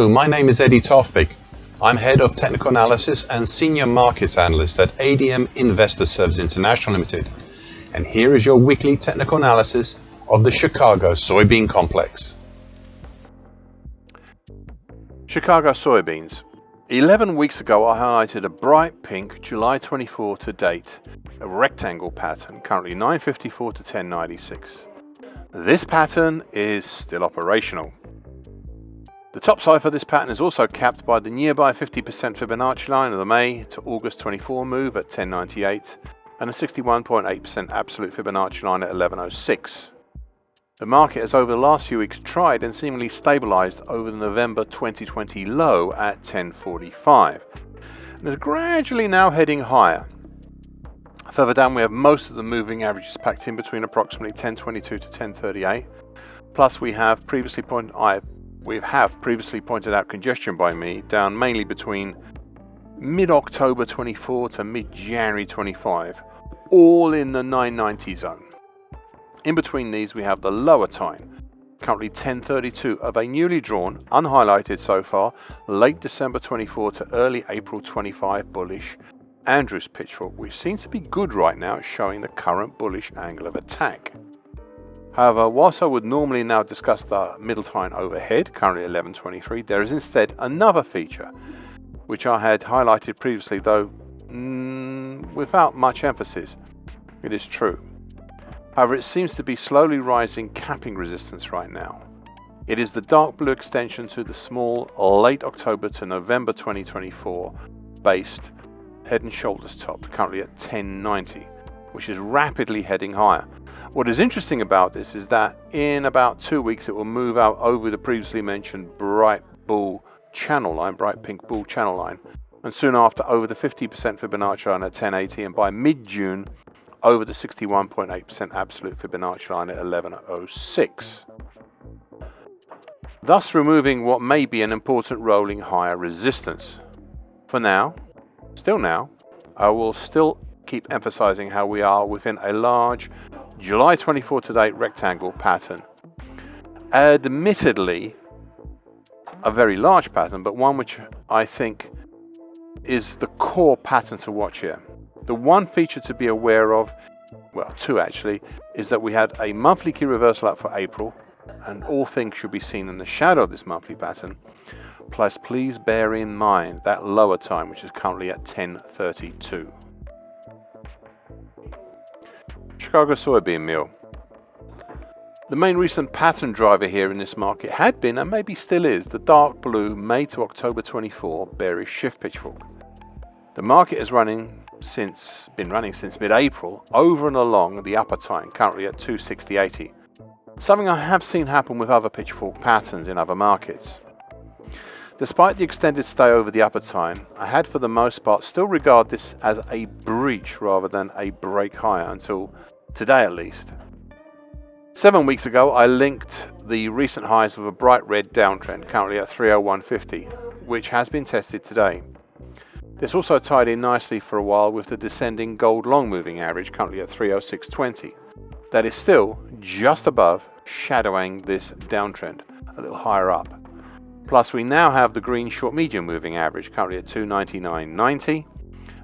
Hello, my name is Eddie Tofpik. I'm Head of Technical Analysis and Senior Markets Analyst at ADM Investor Services International Limited. And here is your weekly technical analysis of the Chicago soybean complex. Chicago soybeans. 11 weeks ago I highlighted a bright pink July 24 to date, a rectangle pattern, currently 954 to 1096. This pattern is still operational. The top side for this pattern is also capped by the nearby 50% Fibonacci line of the May to August 24 move at 1098 and a 61.8% absolute Fibonacci line at 1106. The market has over the last few weeks tried and seemingly stabilized over the November 2020 low at 1045 and is gradually now heading higher. Further down we have most of the moving averages packed in between approximately 1022 to 1038. Plus we have previously pointed out congestion by me down mainly between mid-October 24 to mid-January 25, all in the 990 zone. In between these we have the lower time, currently 1032 of a newly drawn, unhighlighted so far, late December 24 to early April 25 bullish Andrews pitchfork, which seems to be good right now, showing the current bullish angle of attack. However, whilst I would normally now discuss the middle time overhead, currently 1123, there is instead another feature, which I had highlighted previously, though without much emphasis. It is true. However, it seems to be slowly rising capping resistance right now. It is the dark blue extension to the small late October to November 2024 based head and shoulders top, currently at 1090, which is rapidly heading higher. What is interesting about this is that in about 2 weeks it will move out over the previously mentioned bright pink bull channel line, and soon after over the 50% Fibonacci line at 1080, and by mid-June over the 61.8% absolute Fibonacci line at 1106, thus removing what may be an important rolling higher resistance. For now, I will still keep emphasizing how we are within a large July 24 to date rectangle pattern. Admittedly, a very large pattern, but one which I think is the core pattern to watch here. The one feature to be aware of, well, two actually, is that we had a monthly key reversal up for April, and all things should be seen in the shadow of this monthly pattern. Plus, please bear in mind that lower time, which is currently at 1032. Chicago soybean meal. The main recent pattern driver here in this market had been, and maybe still is, the dark blue May to October 24 bearish shift pitchfork. The market has been running since mid-April over and along the upper time, currently at 260.80. Something I have seen happen with other pitchfork patterns in other markets. Despite the extended stay over the upper time, I had for the most part still regard this as a breach rather than a break higher until today at least. 7 weeks ago I linked the recent highs with a bright red downtrend currently at 301.50, which has been tested today. This also tied in nicely for a while with the descending gold long moving average currently at 306.20. That is still just above, shadowing this downtrend a little higher up. Plus we now have the green short medium moving average currently at 299.90,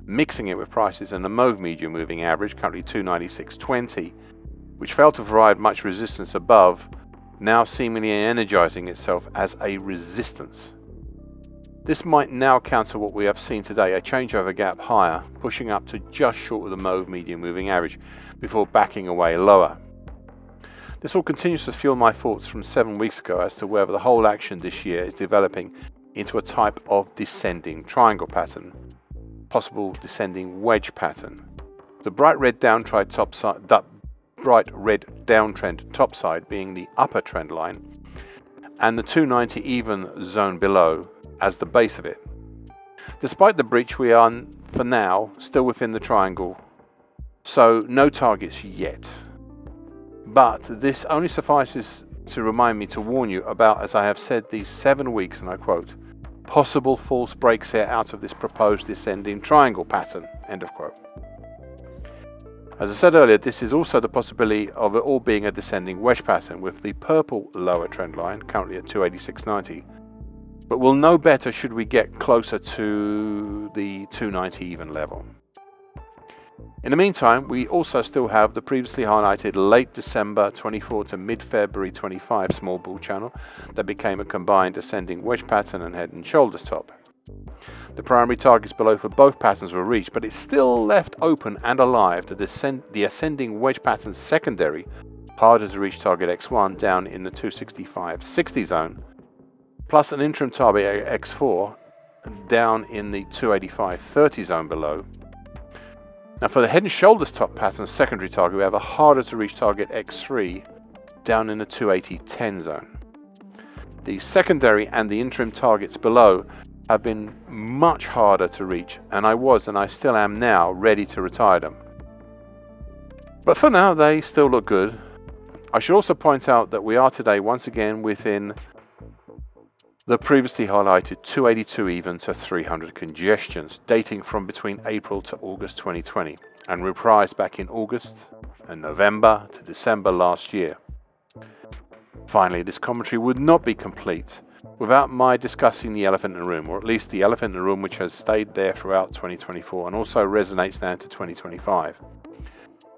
mixing it with prices and the mauve medium moving average currently 296.20, which failed to provide much resistance above, now seemingly energizing itself as a resistance. This might now counter what we have seen today, a changeover gap higher, pushing up to just short of the mauve medium moving average before backing away lower. This all continues to fuel my thoughts from 7 weeks ago as to whether the whole action this year is developing into a type of descending triangle pattern, possible descending wedge pattern. The bright red downtrend topside being the upper trend line, and the 290 even zone below as the base of it. Despite the breach, we are for now still within the triangle, so no targets yet. But this only suffices to remind me to warn you about, as I have said these 7 weeks, and I quote, possible false breaks here out of this proposed descending triangle pattern, end of quote. As I said earlier, this is also the possibility of it all being a descending wedge pattern with the purple lower trend line, currently at 286.90, but we'll know better should we get closer to the 290 even level. In the meantime, we also still have the previously highlighted late December 24 to mid-February 25 small bull channel that became a combined ascending wedge pattern and head and shoulders top. The primary targets below for both patterns were reached, but it still left open and alive the ascending wedge pattern's secondary, harder to reach target X1 down in the 265-60 zone, plus an interim target X4 down in the 285-30 zone below. Now for the head and shoulders top pattern secondary target, we have a harder to reach target X3 down in the 280-10 zone. The secondary and the interim targets below have been much harder to reach, and I still am now ready to retire them. But for now they still look good. I should also point out that we are today once again within the previously highlighted 282 even to 300 congestions dating from between April to August 2020 and reprised back in August and November to December last year. Finally, this commentary would not be complete without my discussing the elephant in the room, or at least the elephant in the room which has stayed there throughout 2024 and also resonates now into 2025.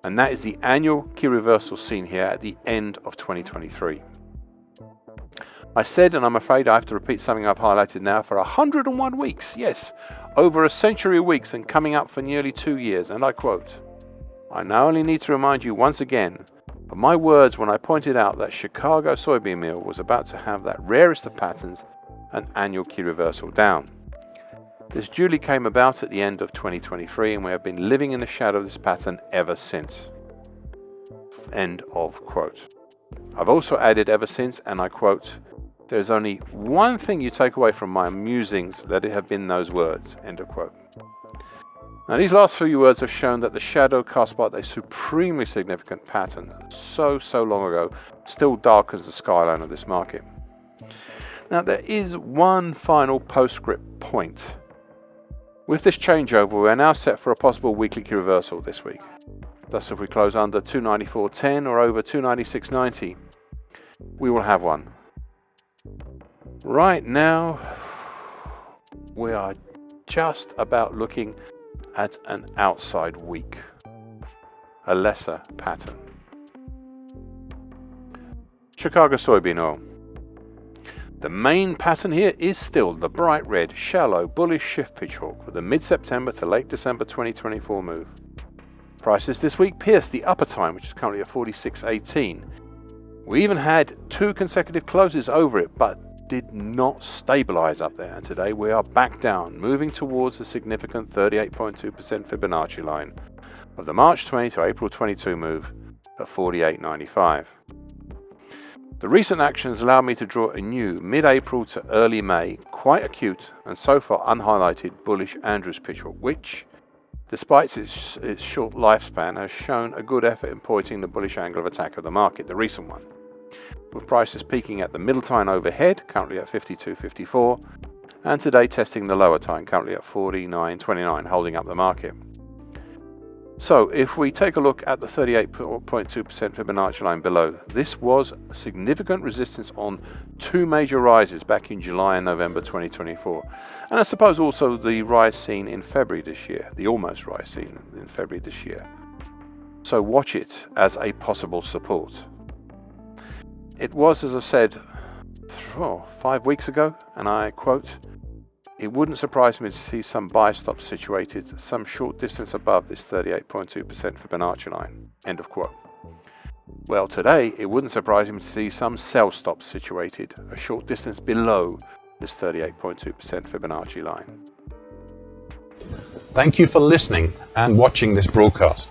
And that is the annual key reversal seen here at the end of 2023. I said, and I'm afraid I have to repeat something I've highlighted now for 101 weeks, yes, over a century of weeks and coming up for nearly 2 years, and I quote, "I now only need to remind you once again of my words when I pointed out that Chicago soybean meal was about to have that rarest of patterns, an annual key reversal down. This duly came about at the end of 2023 and we have been living in the shadow of this pattern ever since." End of quote. I've also added ever since, and I quote, "There's only one thing you take away from my musings, that it have been those words." End of quote. Now these last few words have shown that the shadow cast by a supremely significant pattern so long ago still darkens the skyline of this market. Now there is one final postscript point. With this changeover, we are now set for a possible weekly key reversal this week. Thus, if we close under 294.10 or over 296.90, we will have one. Right now, we are just about looking at an outside week, a lesser pattern. Chicago soybean oil. The main pattern here is still the bright red, shallow, bullish shift pitch hawk with a mid-September to late December 2024 move. Prices this week pierced the upper time, which is currently at 46.18. We even had 2 consecutive closes over it, but did not stabilize up there. And today we are back down, moving towards the significant 38.2% Fibonacci line of the March 20 to April 22 move at 48.95. The recent actions allow me to draw a new mid-April to early May, quite acute and so far unhighlighted bullish Andrews pitch hawk, which, despite its short lifespan, has shown a good effort in pointing the bullish angle of attack of the market, the recent one, with prices peaking at the middle time overhead, currently at 52.54, and today testing the lower time, currently at 49.29, holding up the market. So if we take a look at the 38.2% Fibonacci line below, this was significant resistance on 2 major rises back in July and November 2024. And I suppose also the rise seen in February this year, the almost rise seen in February this year. So watch it as a possible support. It was, as I said, 5 weeks ago, and I quote, "It wouldn't surprise me to see some buy stops situated some short distance above this 38.2% Fibonacci line." End of quote. Well, today it wouldn't surprise me to see some sell stops situated a short distance below this 38.2% Fibonacci line. Thank you for listening and watching this broadcast.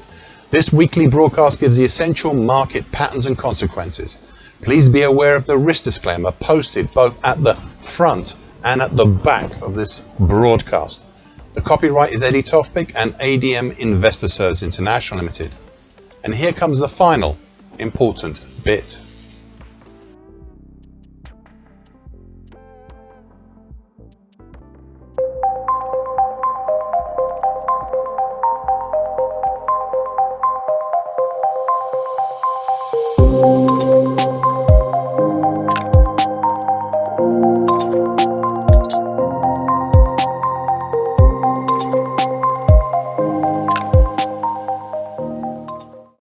This weekly broadcast gives the essential market patterns and consequences. Please be aware of the risk disclaimer posted both at the front and at the back of this broadcast. The copyright is Eddie Tofpik and ADM Investor Services International Limited. And here comes the final important bit.